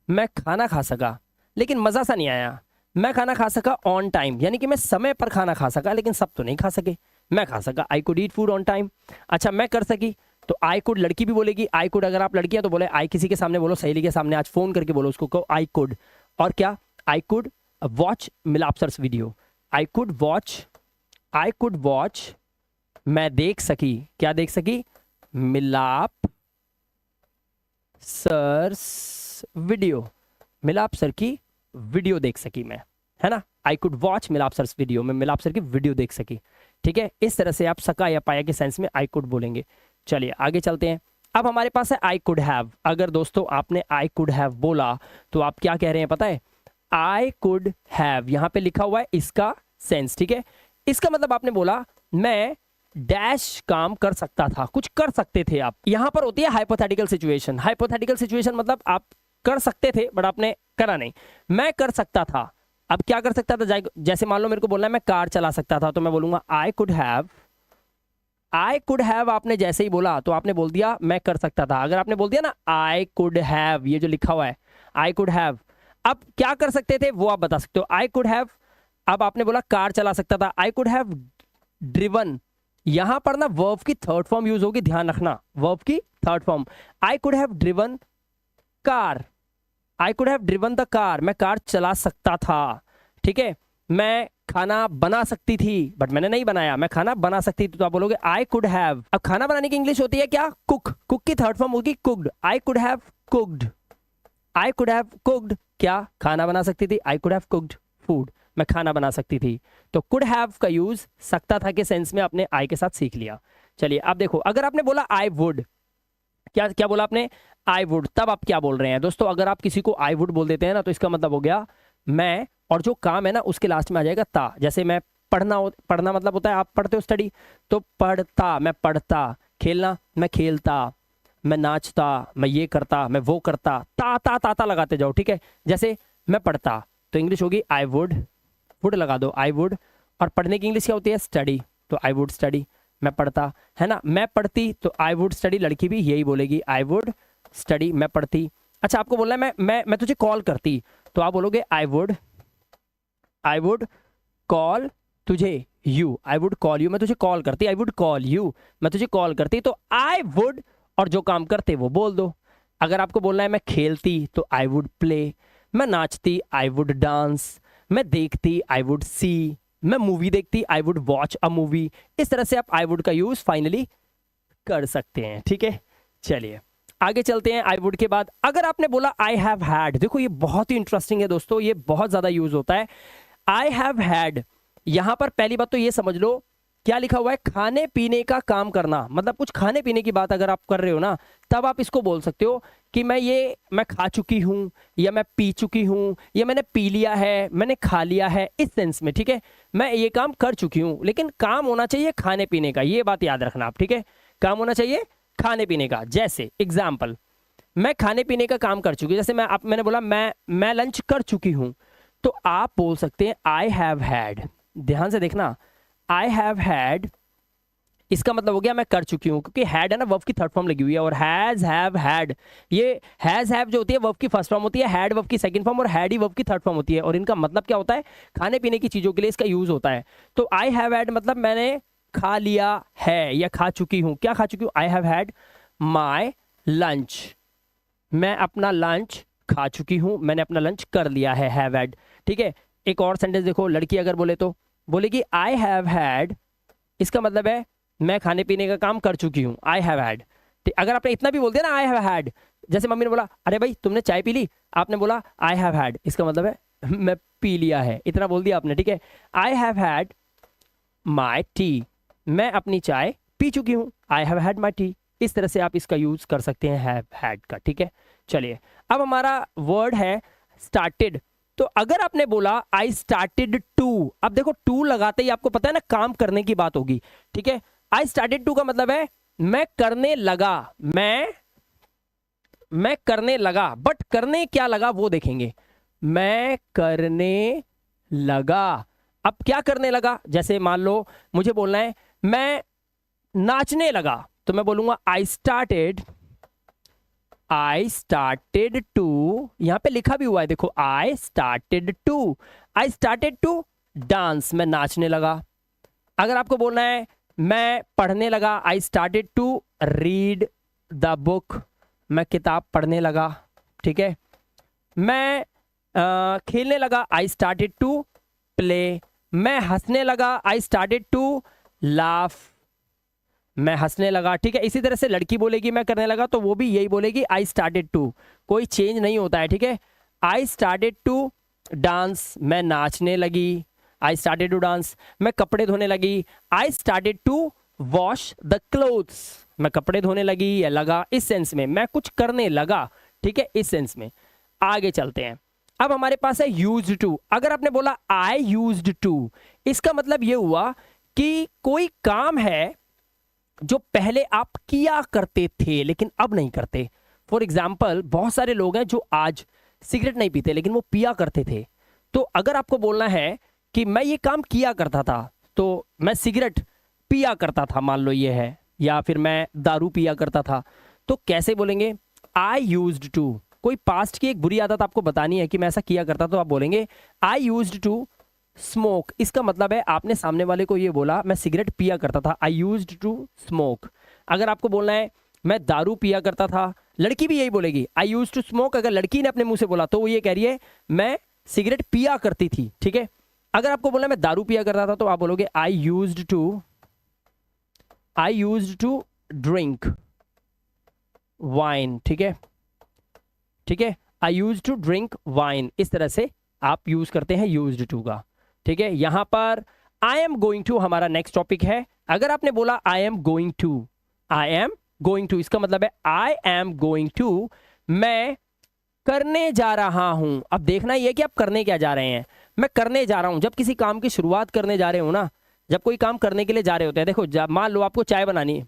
मैं खाना खा सका, लेकिन मजा सा नहीं आया। मैं खाना खा सका ऑन टाइम, यानी कि मैं समय पर खाना खा सका, लेकिन सब तो नहीं खा सके। मैं खा सका, I could eat food on time. अच्छा, मैं कर सकी, तो आई कुड लड़की भी बोलेगी आई कुड। अगर आप लड़की है तो बोले आई, किसी के सामने बोलो, सहेली के सामने, आज फोन करके बोलो उसको, कहो आई कुड। और क्या? I could watch Milap sir's video, I could watch, मैं देख सकी, क्या देख सकी? Milap sir's video, Milap sir की वीडियो देख सकी मैं, है ना। I could watch Milap sir's video, मैं मिलाप सर की वीडियो देख सकी, ठीक है। इस तरह से आप सका या पाया के सेंस में आई कुड बोलेंगे। चलिए आगे चलते हैं। अब हमारे पास है आई कुड हैव। अगर दोस्तों आपने आई कुड हैव बोला, तो आप क्या कह रहे हैं पता है? आई कुड हैव, यहां पे लिखा हुआ है इसका सेंस, ठीक है। इसका मतलब आपने बोला मैं डैश काम कर सकता था, कुछ कर सकते थे आप। यहां पर होती है हाइपोथेटिकल सिचुएशन। हाइपोथेटिकल सिचुएशन मतलब आप कर सकते थे बट आपने करा नहीं। मैं कर सकता था, अब क्या कर सकता था? जैसे मान लो मेरे को बोलना है मैं कार चला सकता था, तो मैं बोलूंगा I could have. I could have आपने जैसे ही बोला तो आपने बोल दिया मैं कर सकता था। अगर आपने बोल दिया ना आई कुड हैव, ये जो लिखा हुआ है आई कुड हैव, अब क्या कर सकते थे वो आप बता सकते हो। आई कुड हैव, अब आपने बोला कार चला सकता था, आई कुड हैव ड्रिवन। यहां पर ना वर्ब की थर्ड फॉर्म यूज होगी, ध्यान रखना, वर्ब की third form. I could have driven car, I could have driven the car, मैं कार चला सकता था, ठीक है। मैं खाना बना सकती थी बट मैंने नहीं बनाया, मैं खाना बना सकती थी, तो आप बोलोगे आई कुड हैव। अब खाना बनाने की इंग्लिश होती है क्या? कुक। कुक की थर्ड फॉर्म होगी cooked. I could have cooked, I could have cooked, क्या खाना बना सकती थी? I could have cooked food, मैं खाना बना सकती थी। तो कुड हैव का यूज सकता था के सेंस में आपने आई के साथ सीख लिया। चलिए अब देखो, अगर आपने बोला आई वुड, क्या क्या बोला आपने? आई वुड, तब आप क्या बोल रहे हैं दोस्तों? अगर आप किसी को आई वुड बोल देते हैं ना, तो इसका मतलब हो गया मैं, और जो काम है ना उसके लास्ट में आ जाएगा ता। जैसे मैं पढ़ना मतलब होता है आप पढ़ते हो स्टडी, तो पढ़ता, मैं पढ़ता। खेलना, मैं खेलता। मैं नाचता, मैं ये करता, मैं वो करता। ता ता ता ता लगाते जाओ, ठीक है। जैसे मैं पढ़ता, तो इंग्लिश होगी आई वुड लगा दो, आई वुड। और पढ़ने की इंग्लिश क्या होती है? स्टडी, तो आई वुड स्टडी, मैं पढ़ता, है ना। मैं पढ़ती, तो आई वुड स्टडी, लड़की भी यही बोलेगी आई वुड स्टडी, मैं पढ़ती। अच्छा, आपको बोलना है मैं तुझे कॉल करती, तो आप बोलोगे आई वुड कॉल तुझे you, I would call you, मैं तुझे कॉल करती, आई वुड कॉल यू, मैं तुझे कॉल करती। तो आई वुड और जो काम करते वो बोल दो। अगर आपको बोलना है मैं खेलती, तो आई वुड प्ले। मैं नाचती, आई वुड डांस। मैं देखती, आई वुड सी। मैं मूवी देखती, I would watch a movie. इस तरह से आप आई वुड का यूज फाइनली कर सकते हैं, ठीक है। चलिए आगे चलते हैं। आई वुड के बाद अगर आपने बोला आई हैव हैड, देखो ये बहुत ही इंटरेस्टिंग है दोस्तों, ये बहुत ज्यादा यूज होता है। आई हैव हैड, यहां पर पहली बात तो ये समझ लो क्या लिखा हुआ है, खाने पीने का काम करना, मतलब कुछ खाने पीने की बात अगर आप कर रहे हो ना, तब आप इसको बोल सकते हो कि मैं खा चुकी हूं, या मैं पी चुकी हूं, या मैंने पी लिया है, मैंने खा लिया है, इस सेंस में, ठीक है। मैं ये काम कर चुकी हूं, लेकिन काम होना चाहिए खाने पीने का, ये बात याद रखना आप, ठीक है। काम होना चाहिए खाने पीने का। जैसे एग्जाम्पल, मैं खाने पीने का काम कर चुकी हूं, जैसे मैंने बोला मैं लंच कर चुकी हूं, तो आप बोल सकते हैं आई हैव हैड। ध्यान से देखना, आई हैव हैड, इसका मतलब हो गया मैं कर चुकी हूं, क्योंकि हैड है ना, वर्ब की थर्ड फॉर्म लगी हुई है, और हैज हैव हैड, ये हैज हैव जो होती है वर्ब की फर्स्ट फॉर्म होती है, हैड वर्ब की सेकंड फॉर्म, और हैड ही वर्ब की थर्ड फॉर्म होती है, और इनका मतलब क्या होता है, खाने पीने की चीजों के लिए इसका यूज होता है। तो आई हैव हैड मतलब मैंने खा लिया है या खा चुकी हूं। क्या खा चुकी हूं, I have had my lunch, मैं अपना लंच खा चुकी हूं, मैंने अपना लंच कर लिया है, हैव हैड, ठीक है। एक और सेंटेंस देखो, लड़की अगर बोले तो बोलेगी आई हैव हैड, इसका मतलब है मैं खाने पीने का काम कर चुकी हूं, आई हैव हैड। अगर आपने इतना भी बोल दिया ना आई हैव हैड, जैसे मम्मी ने बोला अरे भाई तुमने चाय पी ली, आपने बोला आई हैव हैड, इसका मतलब है मैं पी लिया है, इतना बोल दिया आपने, ठीक है। I have had my T, मैं अपनी चाय पी चुकी हूं, I have had my T. इस तरह से आप इसका यूज कर सकते हैं हैव हैड का, ठीक है। चलिए, अब हमारा वर्ड है स्टार्टेड। तो अगर आपने बोला आई स्टार्टेड टू, अब देखो टू लगाते ही आपको पता है ना काम करने की बात होगी, ठीक है। आई स्टार्टेड टू का मतलब है मैं करने लगा, मैं करने लगा, बट करने क्या लगा वो देखेंगे। मैं करने लगा, अब क्या करने लगा, जैसे मान लो मुझे बोलना है मैं नाचने लगा, तो मैं बोलूंगा आई स्टार्टेड टू, यहां पे लिखा भी हुआ है देखो, आई स्टार्टेड टू डांस, मैं नाचने लगा। अगर आपको बोलना है मैं पढ़ने लगा, I started to read the book, मैं किताब पढ़ने लगा, ठीक है। मैं खेलने लगा, आई स्टार्टेड टू प्ले, मैं हंसने लगा, आई स्टार्टेड टू लाफ, मैं हंसने लगा, ठीक है। इसी तरह से लड़की बोलेगी मैं करने लगा, तो वो भी यही बोलेगी आई स्टार्टेड टू, कोई चेंज नहीं होता है, ठीक है। आई स्टार्टेड टू डांस, मैं नाचने लगी, आई स्टार्टेड टू डांस। मैं कपड़े धोने लगी, I started to wash the clothes, मैं कपड़े धोने लगी या लगा, इस सेंस में मैं कुछ करने लगा, ठीक है, इस सेंस में। आगे चलते हैं, अब हमारे पास है यूज्ड टू। अगर आपने बोला आई यूज्ड टू, इसका मतलब ये हुआ कि कोई काम है जो पहले आप किया करते थे लेकिन अब नहीं करते। फॉर एग्जाम्पल, बहुत सारे लोग हैं जो आज सिगरेट नहीं पीते लेकिन वो पिया करते थे। तो अगर आपको बोलना है कि मैं ये काम किया करता था, तो मैं सिगरेट पिया करता था, मान लो ये है, या फिर मैं दारू पिया करता था, तो कैसे बोलेंगे, आई यूज्ड टू। कोई पास्ट की एक बुरी आदत आपको बतानी है कि मैं ऐसा किया करता, तो आप बोलेंगे आई यूज्ड टू स्मोक। इसका मतलब है आपने सामने वाले को ये बोला मैं सिगरेट पिया करता था, आई यूज्ड टू स्मोक। अगर आपको बोलना है मैं दारू पिया करता था, लड़की भी यही बोलेगी आई यूज्ड टू स्मोक। अगर लड़की ने अपने मुंह से बोला तो वो ये कह रही है मैं सिगरेट पिया करती थी, ठीक है। अगर आपको बोलना है मैं दारू पिया करता था, तो आप बोलोगे I used to drink wine, ठीक है, ठीक है। I used to drink wine, इस तरह से आप यूज करते हैं यूज्ड टू का, ठीक है। यहां पर आई एम गोइंग टू हमारा नेक्स्ट टॉपिक है। अगर आपने बोला आई एम गोइंग टू, इसका मतलब है आई एम गोइंग टू, मैं करने जा रहा हूं। अब देखना यह कि आप करने क्या जा रहे हैं। मैं करने जा रहा हूं, जब किसी काम की शुरुआत करने जा रहे हो ना, जब कोई काम करने के लिए जा रहे होते हैं, देखो मान लो आपको चाय बनानी है,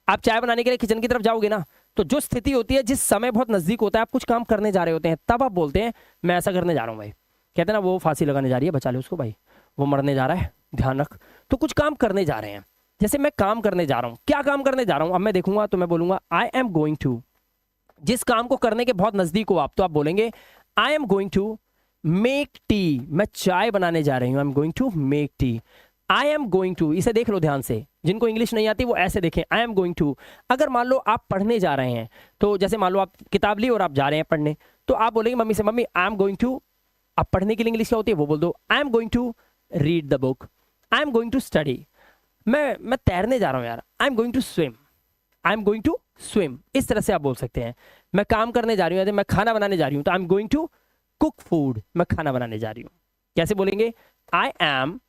आप चाय बनाने के लिए किचन की तरफ जाओगे ना, तो जो स्थिति होती है, जिस समय बहुत नजदीक होता है, आप कुछ काम करने जा रहे होते हैं, तब आप बोलते हैं मैं ऐसा करने जा रहा हूं भाई। कहते हैं ना वो फांसी लगाने जा रही है, बचा ले उसको भाई, वो मरने जा रहा है, ध्यान रख। तो कुछ काम करने जा रहे हैं, जैसे मैं काम करने जा रहा हूं, क्या काम करने जा रहा हूं अब मैं देखूंगा, तो मैं बोलूंगा आई एम गोइंग टू। जिस काम को करने के बहुत नजदीक हो आप, तो आप बोलेंगे I am going to make tea, मैं चाय बनाने जा रही हूं, I am going to make tea. I am going to, इसे देख लो ध्यान से, जिनको इंग्लिश नहीं आती वो ऐसे देखें, आई एम गोइंग टू। अगर मान लो आप पढ़ने जा रहे हैं, तो जैसे मान लो आप किताब ली और आप जा रहे हैं पढ़ने, तो आप बोलेंगे मम्मी से mummy I am going to, अब पढ़ने के लिए इंग्लिश क्या होती है वो बोल दो, I am going to read the book, I am going to study. मैं तैरने जा रहा हूं यार, I am going to swim, I am going to swim. इस तरह से आप बोल सकते हैं। मैं काम करने जा रही हूँ, मैं खाना बनाने जा रही हूँ, तो I am going to cook food, मैं खाना बनाने जा रही हूँ। कैसे बोलेंगे, आई एम,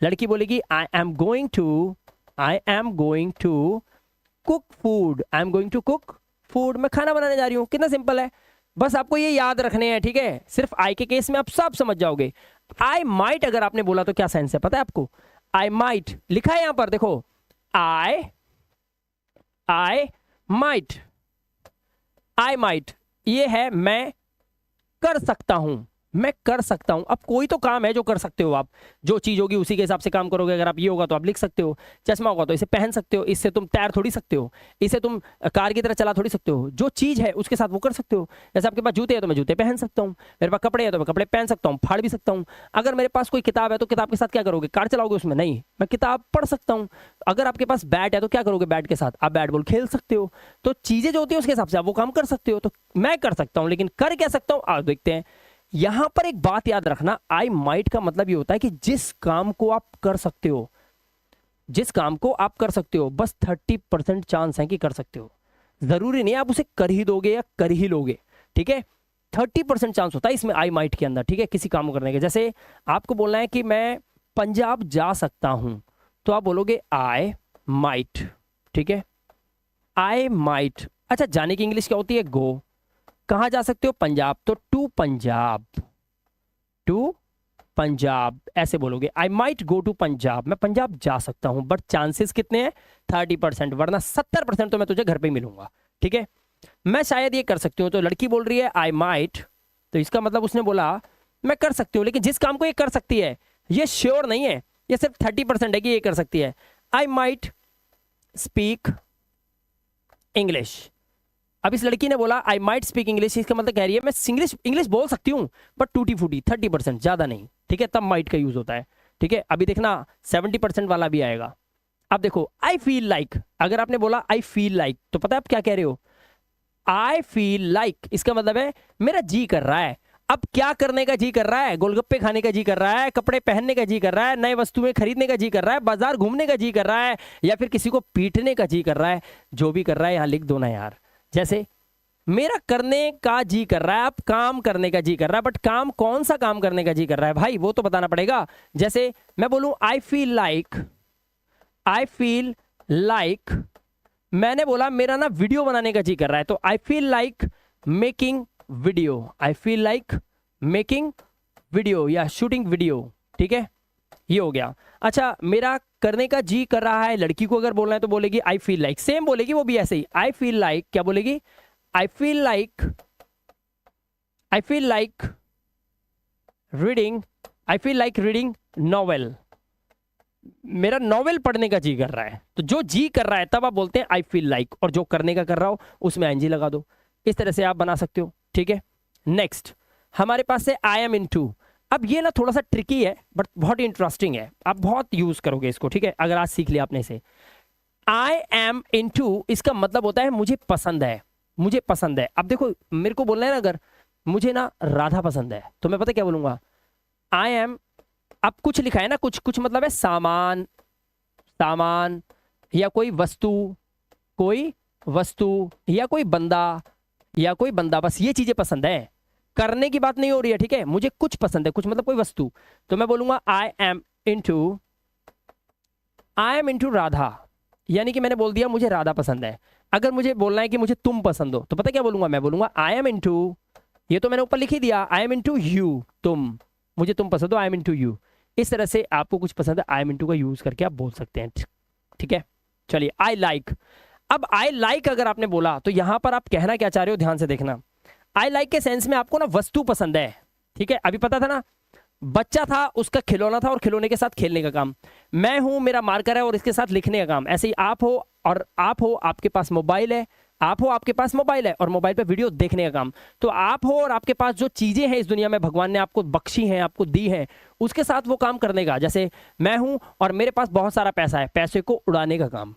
लड़की बोलेगी I am going to I am going to cook food, I am going to cook food, मैं खाना बनाने जा रही हूं। कितना सिंपल है, बस आपको ये याद रखने हैं, ठीक है। सिर्फ आई के केस में आप सब समझ जाओगे। आई माइट अगर आपने बोला तो क्या सेंस है पता है आपको? आई माइट लिखा है यहां पर, देखो, आई माइट, आई माइट ये है मैं कर सकता हूं, मैं कर सकता हूं। अब कोई तो काम है जो कर सकते हो आप, जो चीज होगी उसी के हिसाब से काम करोगे। अगर आप ये होगा तो आप लिख सकते हो, चश्मा होगा तो इसे पहन सकते हो, इससे तुम तैर थोड़ी सकते हो, इसे तुम कार की तरह चला थोड़ी सकते हो। जो चीज है उसके साथ वो कर सकते हो। जैसे आपके पास जूते हैं तो मैं जूते पहन सकता हूं, मेरे पास कपड़े हैं तो मैं कपड़े पहन सकता हूं, फाड़ भी सकता हूं। अगर मेरे पास कोई किताब है तो किताब के साथ क्या करोगे? कार चलाओगे उसमें? नहीं, मैं किताब पढ़ सकता हूं। अगर आपके पास बैट है तो क्या करोगे? बैट के साथ आप बैट बॉल खेल सकते हो। तो चीजें जो होती है उसके हिसाब से आप वो काम कर सकते हो। तो मैं कर सकता हूं, लेकिन कर क्या सकता हूं आप देखते हैं। यहां पर एक बात याद रखना, आई माइट का मतलब ये होता है कि जिस काम को आप कर सकते हो, जिस काम को आप कर सकते हो, बस 30% चांस है कि कर सकते हो। जरूरी नहीं आप उसे कर ही दोगे या कर ही लोगे, ठीक है। 30% चांस होता है इसमें आई माइट के अंदर, ठीक है, किसी काम को करने के। जैसे आपको बोलना है कि मैं पंजाब जा सकता हूं, तो आप बोलोगे आई माइट, ठीक है, आई माइट। अच्छा, जाने की इंग्लिश क्या होती है? गो। कहां जा सकते हो? पंजाब, तो टू पंजाब, टू पंजाब ऐसे बोलोगे। I might go to Punjab, मैं पंजाब जा सकता हूं, बट चांसेस कितने हैं? 30%, वरना 70% तो मैं तुझे घर पे ही मिलूंगा, ठीक है। मैं शायद ये कर सकती हूँ, तो लड़की बोल रही है आई माइट, तो इसका मतलब उसने बोला मैं कर सकती हूँ, लेकिन जिस काम को ये कर सकती है ये श्योर नहीं है, ये सिर्फ 30% है कि ये कर सकती है। I might speak English. अब इस लड़की ने बोला आई माइट स्पीक इंग्लिश, इसका मतलब कह रही है मैं इंग्लिश बोल सकती हूँ, बट टूटी फूटी, 30%, ज्यादा नहीं, ठीक है। तब माइट का यूज होता है, ठीक है। अभी देखना 70% वाला भी आएगा। अब देखो आई फील लाइक, अगर आपने बोला आई फील लाइक, तो पता है आप क्या कह रहे हो? आई फील लाइक इसका मतलब है मेरा जी कर रहा है। अब क्या करने का जी कर रहा है? गोलगप्पे खाने का जी कर रहा है, कपड़े पहनने का जी कर रहा है, नए वस्तुएं खरीदने का जी कर रहा है, बाजार घूमने का जी कर रहा है, या फिर किसी को पीटने का जी कर रहा है। जो भी कर रहा है यहां लिख दो ना यार। जैसे मेरा करने का जी कर रहा है, अब काम करने का जी कर रहा है, बट काम कौन सा काम करने का जी कर रहा है भाई, वो तो बताना पड़ेगा। जैसे मैं बोलूं आई फील लाइक, मैंने बोला मेरा ना वीडियो बनाने का जी कर रहा है, तो I feel like making video, I feel like making video या शूटिंग वीडियो, ठीक है, ये हो गया। अच्छा, मेरा करने का जी कर रहा है, लड़की को अगर बोलना है तो बोलेगी आई फील लाइक, सेम बोलेगी वो भी ऐसे ही, आई फील लाइक, क्या बोलेगी? I feel like reading novel, मेरा नॉवेल पढ़ने का जी कर रहा है। तो जो जी कर रहा है तब आप बोलते हैं आई फील लाइक, और जो करने का कर रहा हो उसमें आईएनजी लगा दो। इस तरह से आप बना सकते हो, ठीक है। नेक्स्ट हमारे पास है आई एम इनटू। अब ये ना थोड़ा सा ट्रिकी है बट बहुत इंटरेस्टिंग है, आप बहुत यूज करोगे इसको, ठीक है, अगर आज सीख लिया आपने इसे। आई एम इनटू इसका मतलब होता है मुझे पसंद है, मुझे पसंद है। अब देखो मेरे को बोलना है ना, अगर मुझे ना राधा पसंद है, तो मैं पता क्या बोलूंगा? आई एम, अब कुछ लिखा है ना, कुछ मतलब है सामान, या कोई वस्तु या कोई बंदा, बस ये चीजें पसंद है, करने की बात नहीं हो रही है, ठीक है। मुझे कुछ पसंद है, कुछ मतलब कोई वस्तु, तो मैं बोलूंगा आई एम इनटू राधा, यानी कि मैंने बोल दिया मुझे राधा पसंद है। अगर मुझे बोलना है कि मुझे तुम पसंद हो, तो पता क्या बोलूंगा? मैं बोलूंगा आई एम इनटू, ये तो मैंने ऊपर लिख ही दिया, आई एम इनटू यू, तुम, मुझे तुम पसंद हो, आई एम इनटू यू। इस तरह से आपको कुछ पसंद है, आई एम इनटू का यूज करके आप बोल सकते हैं, ठीक है। चलिए आई लाइक, अब आई लाइक अगर आपने बोला तो यहां पर आप कहना क्या चाह रहे हो, ध्यान से देखना। आई लाइक के सेंस में आपको ना वस्तु पसंद है, ठीक है। अभी पता था ना, बच्चा था उसका खिलौना था और खिलौने के साथ खेलने का काम, मैं हूं मेरा मार्कर है और इसके साथ लिखने का काम। ऐसे ही आप हो आपके पास मोबाइल है, आपके पास मोबाइल है और मोबाइल पे वीडियो देखने का काम। तो आप हो और आपके पास जो चीजें हैं इस दुनिया में भगवान ने आपको बख्शी हैं, आपको दी हैं, उसके साथ वो काम करने का। जैसे मैं हूं और मेरे पास बहुत सारा पैसा है, पैसे को उड़ाने का काम,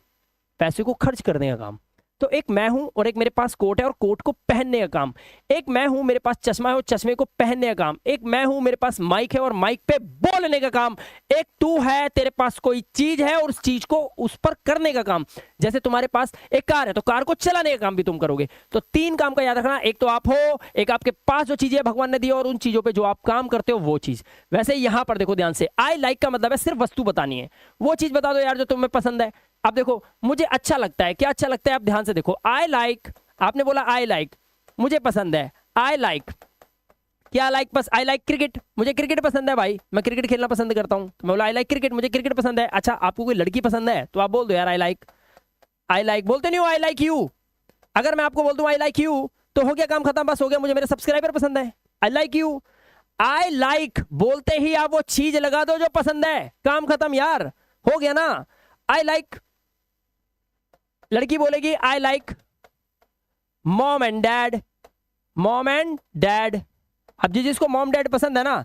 पैसे को खर्च करने का काम। तो एक मैं हूं और एक मेरे पास कोट है और कोट को पहनने का काम। एक मैं हूं, मेरे पास चश्मा है और चश्मे को पहनने का काम। एक मैं हूं, मेरे पास माइक है और माइक पे बोलने का काम। एक तू है, तेरे पास कोई चीज है और उस चीज को उस पर करने का काम। जैसे तुम्हारे पास एक कार है तो कार को चलाने का काम भी तुम करोगे। तो 3 काम का याद रखना, एक तो आप हो, एक आपके पास जो चीजें भगवान ने दी और उन चीजों पे जो आप काम करते हो वो चीज। वैसे यहां पर देखो ध्यान से, आई लाइक का मतलब है सिर्फ वस्तु बतानी है, वो चीज बता दो यार जो तुम्हें पसंद है। अब देखो मुझे अच्छा लगता है, क्या अच्छा लगता है, आप ध्यान से देखो। आई लाइक, आपने बोला आई लाइक, मुझे पसंद है। आई लाइक क्या लाइक, बस आई लाइक क्रिकेट, मुझे क्रिकेट पसंद है भाई, मैं क्रिकेट खेलना पसंद करता हूं। तो मैं बोला आई लाइक क्रिकेट, मुझे क्रिकेट पसंद है। अच्छा आपको कोई लड़की पसंद है तो आप बोल दो यार आई लाइक। आई लाइक बोलते नहीं हो, आई लाइक यू। अगर मैं आपको बोल दूं आई लाइक यू तो हो गया काम खत्म, बस हो गया, मुझे मेरे सब्सक्राइबर पसंद है। I like you, I like बोलते ही आप वो चीज लगा दो जो पसंद है, काम खत्म यार, हो गया ना। आई लाइक, लड़की बोलेगी I like mom and dad, mom and dad. अब जिसको मॉम डैड पसंद है ना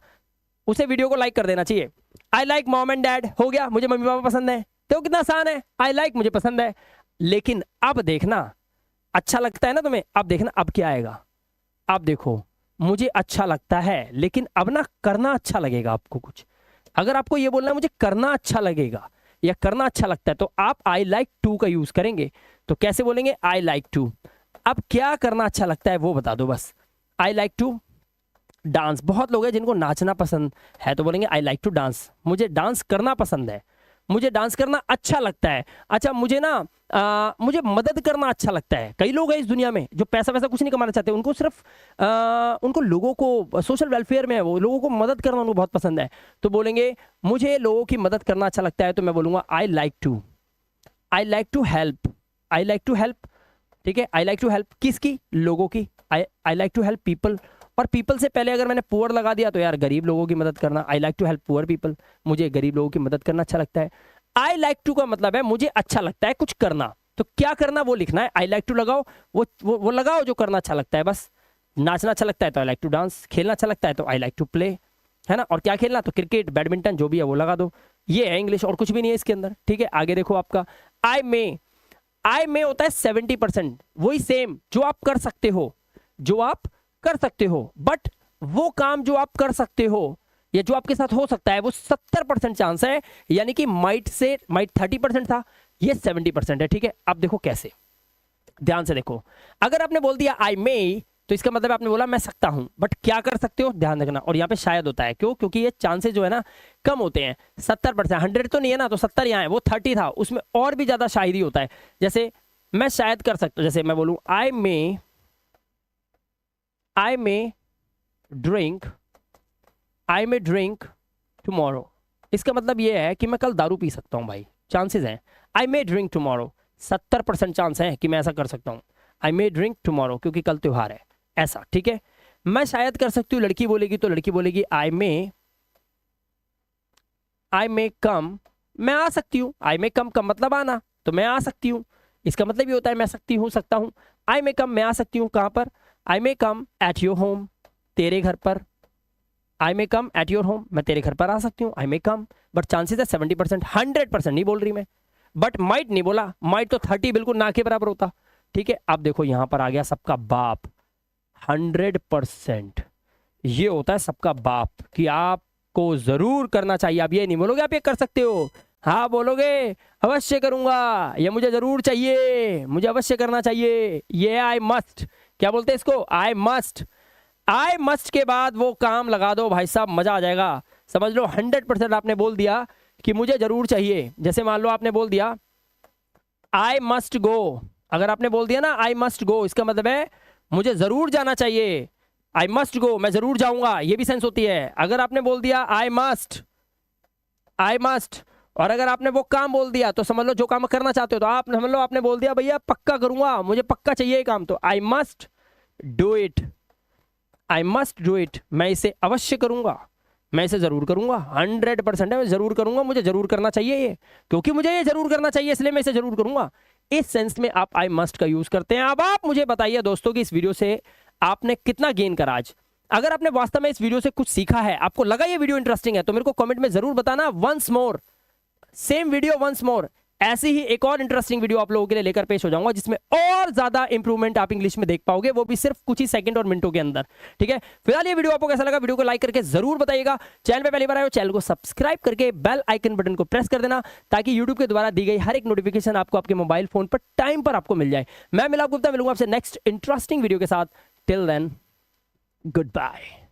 उसे वीडियो को लाइक कर देना चाहिए। I like mom and dad, हो गया, मुझे मम्मी पापा पसंद है। तो कितना आसान है, आई लाइक मुझे पसंद है। लेकिन अब देखना, अच्छा लगता है ना तुम्हें, अब देखना अब क्या आएगा। अब देखो मुझे अच्छा लगता है, लेकिन अब ना करना अच्छा लगेगा आपको कुछ। अगर आपको ये बोलना है मुझे करना अच्छा लगेगा या करना अच्छा लगता है तो आप आई लाइक टू का यूज करेंगे। तो कैसे बोलेंगे, आई लाइक टू। अब क्या करना अच्छा लगता है वो बता दो बस। आई लाइक टू डांस, बहुत लोग हैं जिनको नाचना पसंद है तो बोलेंगे आई लाइक टू डांस, मुझे डांस करना पसंद है, मुझे डांस करना अच्छा लगता है। अच्छा मुझे ना मुझे मदद करना अच्छा लगता है। कई लोग हैं इस दुनिया में जो पैसा वैसा कुछ नहीं कमाना चाहते, उनको सिर्फ उनको लोगों को सोशल वेलफेयर में है, वो लोगों को मदद करना उनको बहुत पसंद है। तो बोलेंगे मुझे लोगों की मदद करना अच्छा लगता है, तो मैं बोलूंगा I like to, I like to help, I like to help. ठीक है, आई लाइक टू हेल्प किसकी, लोगों की। I like to help people, और पीपल से पहले अगर मैंने पुअर लगा दिया तो यार गरीब लोगों की मदद करना। I like to help poor people, मुझे गरीब लोगों की मदद करना अच्छा लगता है। आई लाइक टू का मतलब है मुझे अच्छा लगता है कुछ करना, तो क्या करना वो लिखना है। आई लाइक टू लगाओ, वो लगाओ जो करना अच्छा लगता है बस। नाचना अच्छा लगता है तो आई लाइक टू डांस, खेलना अच्छा लगता है तो आई लाइक टू प्ले, है ना। और क्या खेलना, तो क्रिकेट बैडमिंटन जो भी है वो लगा दो। ये है इंग्लिश, और कुछ भी नहीं है इसके अंदर। ठीक है, आगे देखो आपका आई मे। आई में होता है 70%, वही सेम जो आप कर सकते हो, जो आप कर सकते हो। बट वो काम जो आप कर सकते हो या जो आपके साथ हो सकता है वो 70% चांस है, यानी कि माइट 30% था, ये 70% है। ठीक है, अब देखो कैसे, ध्यान से देखो। अगर आपने बोल दिया आई मे तो इसका मतलब आपने बोला मैं सकता हूं, बट क्या कर सकते हो ध्यान रखना। और यहाँ पे शायद होता है, क्यों, क्योंकि ये चांसेस जो है ना कम होते हैं। 70%, 100 तो नहीं है ना, तो 70 यहाँ है, वो 30 था, उसमें और भी ज्यादा शायद ही होता है। जैसे मैं शायद कर सकता हूं, जैसे मैं बोलूं आई मे ड्रिंक टुमारो, इसका मतलब ये है कि मैं कल दारू पी सकता हूं भाई, चांसेस हैं। आई मे ड्रिंक टुमारो, 70% चांस है कि मैं ऐसा कर सकता हूं। आई मे ड्रिंक टुमारो क्योंकि कल त्योहार है, ऐसा। ठीक है, मैं शायद कर सकती हूँ, लड़की बोलेगी तो लड़की बोलेगी आई मे कम, मैं आ सकती हूँ। आई मे कम का मतलब आना, तो मैं आ सकती हूँ, इसका मतलब ये होता है मैं सकती हूँ, सकता हूँ। आई मे कम, मैं आ सकती हूँ, कहाँ पर, आई मे कम एट योर होम, तेरे घर पर। आई मे कम एट योर होम, मैं तेरे घर पर आ सकती हूँ, आई मे कम। बट चांसेस है 70%, 100% नहीं बोल रही मैं। बट माइट नहीं बोला, माइट तो 30 बिल्कुल ना के बराबर होता। ठीक है, अब देखो यहां पर आ गया सबका बाप, 100%। ये होता है सबका बाप कि आपको जरूर करना चाहिए। आप ये नहीं बोलोगे आप ये कर सकते हो, हाँ बोलोगे अवश्य करूंगा, ये मुझे जरूर चाहिए, मुझे अवश्य करना चाहिए, ये आई मस्ट। क्या बोलते हैं इसको, आई मस्ट। आई मस्ट के बाद वो काम लगा दो भाई साहब, मजा आ जाएगा। समझ लो 100% आपने बोल दिया कि मुझे जरूर चाहिए। जैसे मान लो आपने बोल दिया आई मस्ट गो, अगर आपने बोल दिया ना आई मस्ट गो, इसका मतलब है मुझे जरूर जाना चाहिए। आई मस्ट गो, मैं जरूर जाऊंगा, ये भी सेंस होती है। अगर आपने बोल दिया आई मस्ट, और अगर आपने वो काम बोल दिया तो समझ लो जो काम करना चाहते हो, तो आप समझ लो आपने बोल दिया भैया पक्का करूंगा, मुझे पक्का चाहिए काम, तो I must do it, I must do it, मैं इसे अवश्य करूंगा, मैं इसे जरूर करूंगा। 100% है, मैं जरूर करूंगा, मुझे जरूर करना चाहिए ये, क्योंकि मुझे ये जरूर करना चाहिए इसलिए मैं इसे जरूर करूंगा। इस सेंस में आप आई मस्ट का यूज करते हैं। अब आप मुझे बताइए दोस्तों कि इस वीडियो से आपने कितना गेन करा आज। अगर आपने वास्तव में इस वीडियो से कुछ सीखा है, आपको लगा ये वीडियो इंटरेस्टिंग है, तो मेरे को कमेंट में जरूर बताना। Once more same video, once more ऐसी ही एक और इंटरेस्टिंग वीडियो आप लोगों के लिए लेकर पेश हो जाऊंगा जिसमें और ज्यादा इंप्रूवमेंट आप इंग्लिश में देख पाओगे, वो भी सिर्फ कुछ ही सेकंड और मिनटों के अंदर। ठीक है, फिलहाल ये वीडियो आपको कैसा लगा, वीडियो को लाइक करके जरूर बताइएगा। चैनल पे पहली बार आए हो, चैनल को सब्सक्राइब करके बेल आइकन बटन को प्रेस कर देना, ताकि यूट्यूब के द्वारा दी गई हर एक नोटिफिकेशन आपको आपके मोबाइल फोन पर टाइम पर आपको मिल जाए। मैं मिलाप गुप्ता मिलूंगा आपसे नेक्स्ट इंटरेस्टिंग वीडियो के साथ। Till then, good bye.